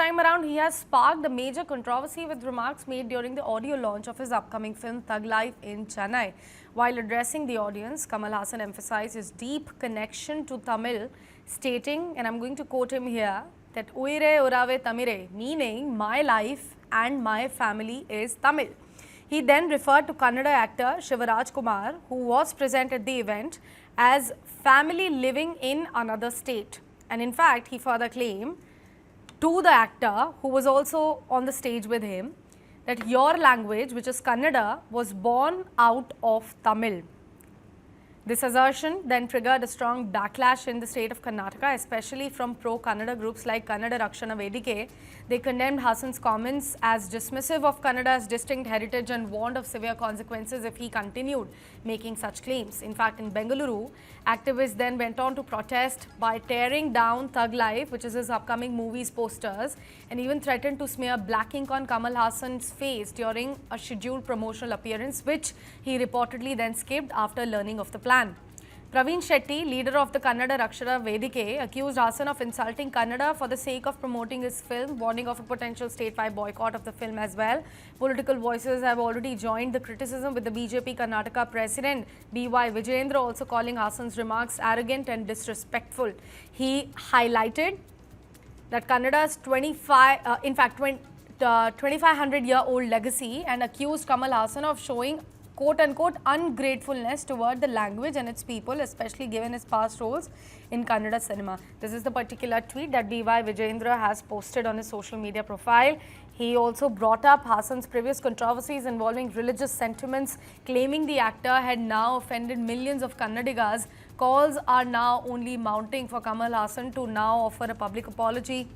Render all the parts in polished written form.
time around, he has sparked a major controversy with remarks made during the audio launch of his upcoming film Thug Life in Chennai. While addressing the audience, Kamal Haasan emphasized his deep connection to Tamil, stating, and I'm going to quote him here, that Uire Urave Tamire, meaning my life and my family is Tamil. He then referred to Kannada actor Shivaraj Kumar, who was present at the event, as family living in another state. And in fact, he further claimed to the actor, who was also on the stage with him, that your language, which is Kannada, was born out of Tamil. This assertion then triggered a strong backlash in the state of Karnataka, especially from pro-Kannada groups like Kannada Rakshana Vedike. They condemned Haasan's comments as dismissive of Kannada's distinct heritage and warned of severe consequences if he continued making such claims. In fact, in Bengaluru, activists then went on to protest by tearing down Thug Life, which is his upcoming movie's posters, and even threatened to smear black ink on Kamal Haasan's face during a scheduled promotional appearance, which he reportedly then skipped after learning of the plan. Praveen Shetty, leader of the Kannada Rakshana Vedike, accused Haasan of insulting Kannada for the sake of promoting his film, warning of a potential statewide boycott of the film as well. Political voices have already joined the criticism, with the BJP Karnataka president Vijayendra also calling Haasan's remarks arrogant and disrespectful. He highlighted that Kannada's 2500-year-old legacy and accused Kamal Haasan of showing quote-unquote ungratefulness toward the language and its people, especially given his past roles in Kannada cinema. This is the particular tweet that B.Y. Vijayendra has posted on his social media profile. He also brought up Haasan's previous controversies involving religious sentiments, claiming the actor had now offended millions of Kannadigas. Calls are now only mounting for Kamal Haasan to now offer a public apology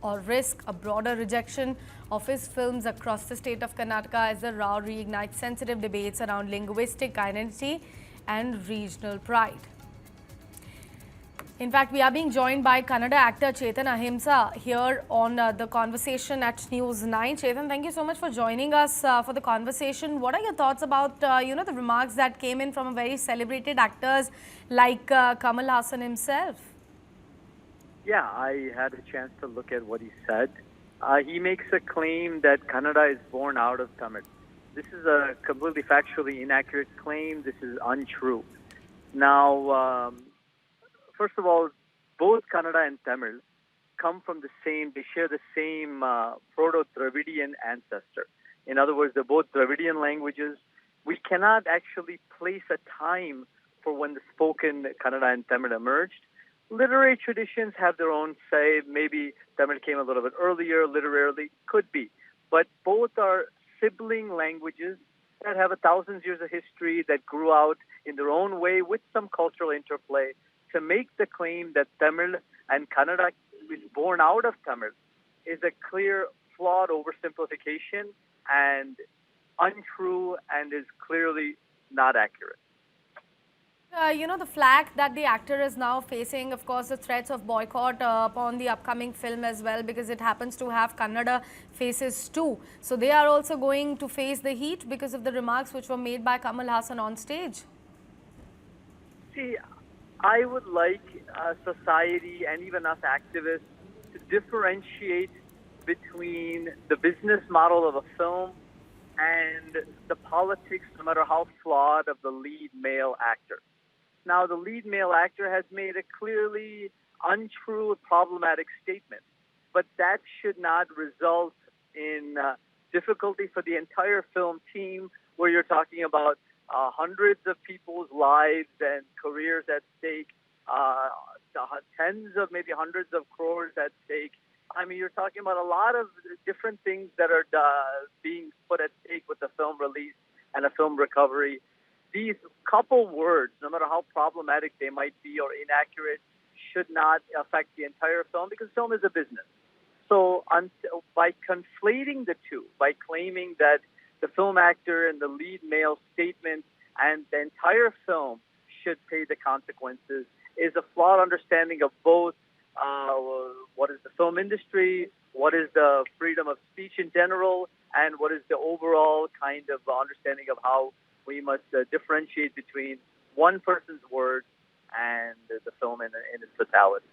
or risk a broader rejection of his films across the state of Karnataka as the row reignites sensitive debates around linguistic identity and regional pride. In fact, we are being joined by Kannada actor Chetan Ahimsa here on the conversation at News9. Chetan, thank you so much for joining us for the conversation. What are your thoughts about the remarks that came in from a very celebrated actors like Kamal Haasan himself? Yeah, I had a chance to look at what he said. He makes a claim that Kannada is born out of Tamil. This is a completely factually inaccurate claim. This is untrue. Now, first of all, both Kannada and Tamil come from they share the same Proto-Dravidian ancestor. In other words, they're both Dravidian languages. We cannot actually place a time for when the spoken Kannada and Tamil emerged. Literary traditions have their own say. Maybe Tamil came a little bit earlier, literarily, could be. But both are sibling languages that have 1,000 years of history, that grew out in their own way with some cultural interplay. To make the claim that Tamil and Kannada is born out of Tamil is a clear, flawed oversimplification and untrue, and is clearly not accurate. The flack that the actor is now facing, of course, the threats of boycott upon the upcoming film as well, because it happens to have Kannada faces too. So they are also going to face the heat because of the remarks which were made by Kamal Haasan on stage. See, I would like society and even us activists to differentiate between the business model of a film and the politics, no matter how flawed, of the lead male actor. Now, the lead male actor has made a clearly untrue, problematic statement, but that should not result in difficulty for the entire film team, where you're talking about hundreds of people's lives and careers at stake, tens of maybe hundreds of crores at stake. I mean, you're talking about a lot of different things that are being put at stake with the film release and a film recovery. These couple words, no matter how problematic they might be or inaccurate, should not affect the entire film, because film is a business. So by conflating the two, by claiming that the film actor and the lead male statement and the entire film should pay the consequences, is a flawed understanding of both what is the film industry, what is the freedom of speech in general, and what is the overall kind of understanding of how we must differentiate between one person's words and the film in its totality.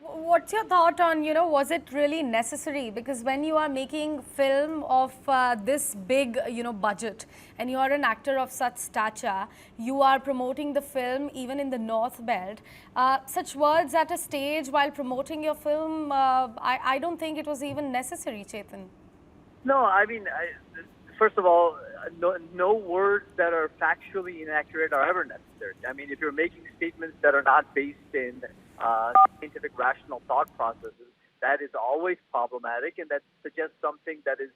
What's your thought on, was it really necessary? Because when you are making film of this big, budget, and you are an actor of such stature, you are promoting the film even in the North Belt. Such words at a stage while promoting your film, I don't think it was even necessary, Chetan. No, I mean, first of all, no words that are factually inaccurate are ever necessary. I mean, if you're making statements that are not based in scientific, rational thought processes, that is always problematic, and that suggests something that is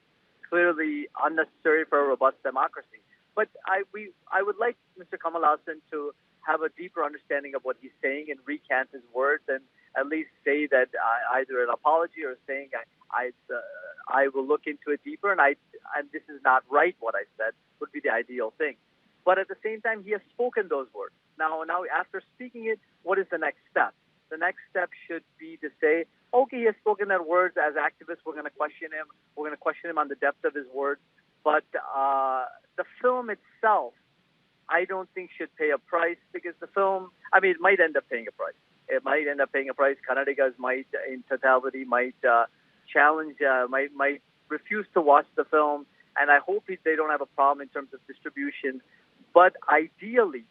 clearly unnecessary for a robust democracy. But I would like Mr. Kamal Haasan to have a deeper understanding of what he's saying and recant his words and at least say that either an apology or saying I will look into it deeper and this is not right what I said would be the ideal thing. But at the same time, he has spoken those words. Now after speaking it, what is the next step? The next step should be to say, okay, he has spoken that words. As activists, we're going to question him. We're going to question him on the depth of his words. But the film itself, I don't think should pay a price because the film, I mean, it might end up paying a price. It might end up paying a price. Kannadigas might, in totality, might challenge, might refuse to watch the film. And I hope they don't have a problem in terms of distribution. But ideally,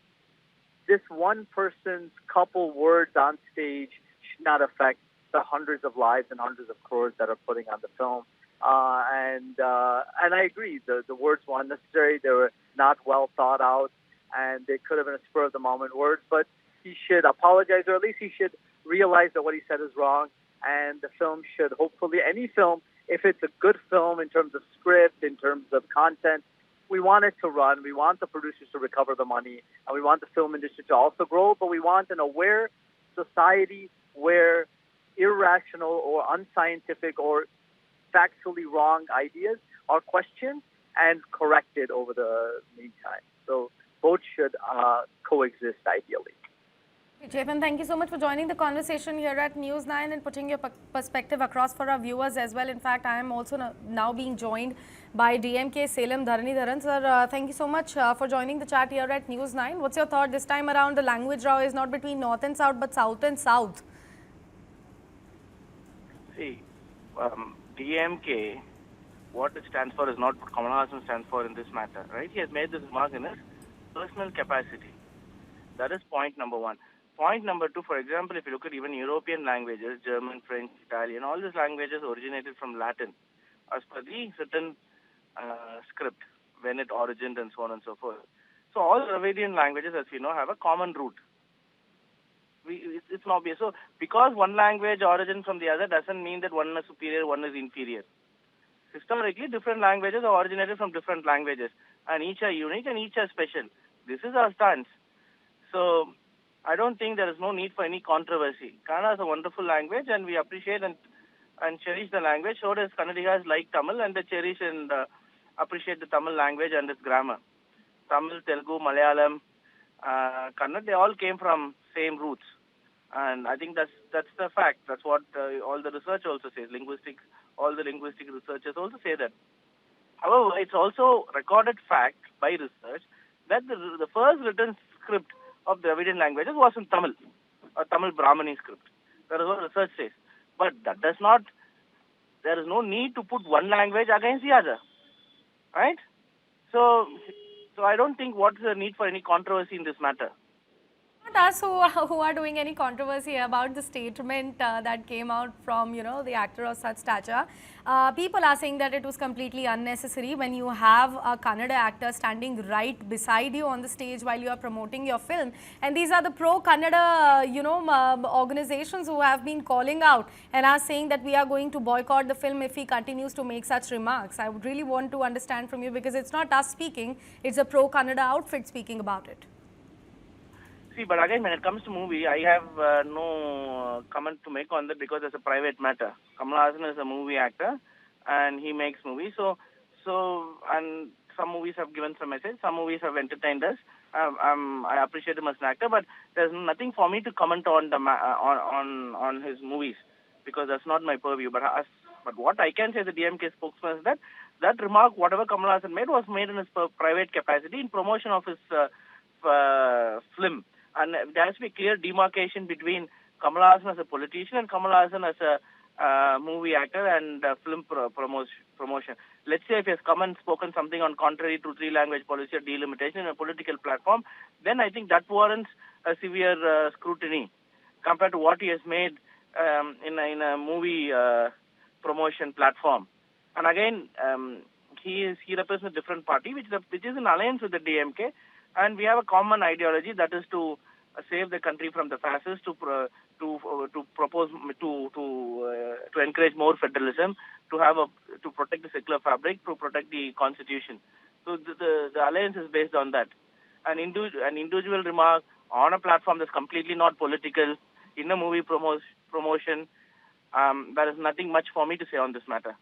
this one person's couple words on stage should not affect the hundreds of lives and hundreds of crores that are putting on the film. And I agree, the words were unnecessary. They were not well thought out, and they could have been a spur of the moment words. But he should apologize, or at least he should realize that what he said is wrong. And the film should hopefully, any film, if it's a good film in terms of script, in terms of content, we want it to run. We want the producers to recover the money, and we want the film industry to also grow. But we want an aware society where irrational or unscientific or factually wrong ideas are questioned and corrected over the meantime. So both should coexist ideally. Chetan, thank you so much for joining the conversation here at News9 and putting your perspective across for our viewers as well. In fact, I am also now being joined by DMK Salem Dharanidharan. Sir, thank you so much for joining the chat here at News9. What's your thought this time around? The language row is not between North and South, but South and South. See, DMK, what it stands for is not what Kamal Haasan stands for in this matter, right? He has made this remark in his personal capacity. That is point number one. Point number two, for example, if you look at even European languages, German, French, Italian, all these languages originated from Latin as per the certain script when it originated and so on and so forth. So all Dravidian languages, as we know, have a common root. It's not obvious. So because one language originates from the other doesn't mean that one is superior, one is inferior. Historically, different languages are originated from different languages, and each are unique and each are special. This is our stance. So I don't think there is no need for any controversy. Kannada is a wonderful language, and we appreciate and cherish the language. So does Kannadigas like Tamil, and they cherish and appreciate the Tamil language and its grammar. Tamil, Telugu, Malayalam, Kannada, they all came from same roots. And I think that's the fact. That's what all the research also says. Linguistics, all the linguistic researchers also say that. However, it's also recorded fact by research that the first written script of the Dravidian languages was in Tamil, or Tamil Brahmani script. That is what research says. But that does not, there is no need to put one language against the other. Right? So I don't think what's the need for any controversy in this matter. Not us who are doing any controversy about the statement that came out from, the actor of such stature. People are saying that it was completely unnecessary when you have a Kannada actor standing right beside you on the stage while you are promoting your film. And these are the pro-Kannada, organizations who have been calling out and are saying that we are going to boycott the film if he continues to make such remarks. I would really want to understand from you, because it's not us speaking, it's a pro-Kannada outfit speaking about it. See, but again, when it comes to movie, I have no comment to make on that because it's a private matter. Kamal Haasan is a movie actor, and he makes movies. So, and some movies have given some message. Some movies have entertained us. I appreciate him as an actor, but there's nothing for me to comment on the on his movies because that's not my purview. But what I can say, the DMK spokesman, is that remark, whatever Kamal Haasan made, was made in his private capacity in promotion of his film. And there has to be clear demarcation between Kamal Haasan as a politician and Kamal Haasan as a movie actor and film promotion. Let's say if he has come and spoken something on contrary to three-language policy or delimitation in a political platform, then I think that warrants a severe scrutiny compared to what he has made in a movie promotion platform. And again, he represents a different party, which is in alliance with the DMK, and we have a common ideology, that is to save the country from the fascists, to propose to encourage more federalism, to protect the secular fabric, to protect the constitution. So the alliance is based on that. An individual remark on a platform that's completely not political in a movie promotion, there is nothing much for me to say on this matter.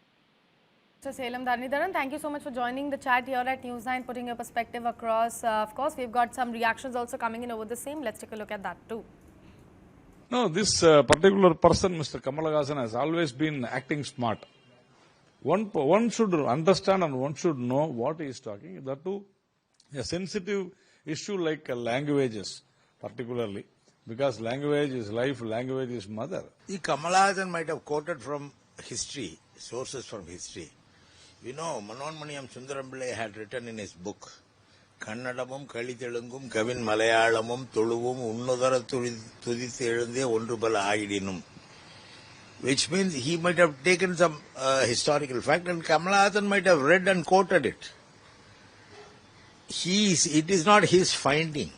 Mr. Selam Dhanidharan, thank you so much for joining the chat here at News9, putting your perspective across. Of course, we've got some reactions also coming in over the same. Let's take a look at that too. No, this particular person, Mr. Kamal Haasan, has always been acting smart. One should understand and one should know what he is talking. That too, a sensitive issue like languages, particularly, because language is life, language is mother. Kamal Haasan might have quoted from history, sources from history. You know, Manonmaniyam Sundarampiள்ளai had written in his book, Kannadamum, Kalitelungum, Kavin Malayalamum, Tuluvum, Unnudara Tudithu Ezhundhe Ondrupala Aayidinum. Which means he might have taken some historical fact and Kamal Haasan might have read and quoted it. It is not his finding.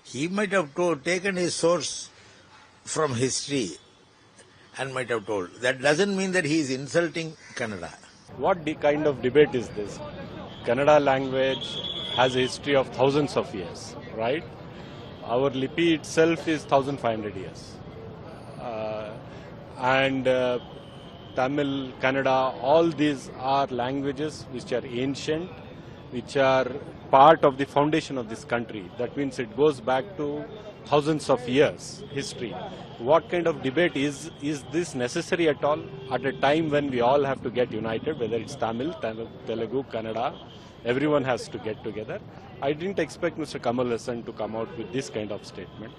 He might have taken his source from history and might have told. That doesn't mean that he is insulting Kannada. What kind of debate is this? Kannada language has a history of thousands of years, right? Our Lipi itself is 1500 years. Tamil, Kannada, all these are languages which are ancient, which are part of the foundation of this country. That means it goes back to thousands of years history. What kind of debate is this necessary at all at a time when we all have to get united, whether it's Tamil, Telugu, Kannada, everyone has to get together. I didn't expect Mr. Kamal Haasan to come out with this kind of statement,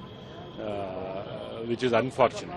which is unfortunate.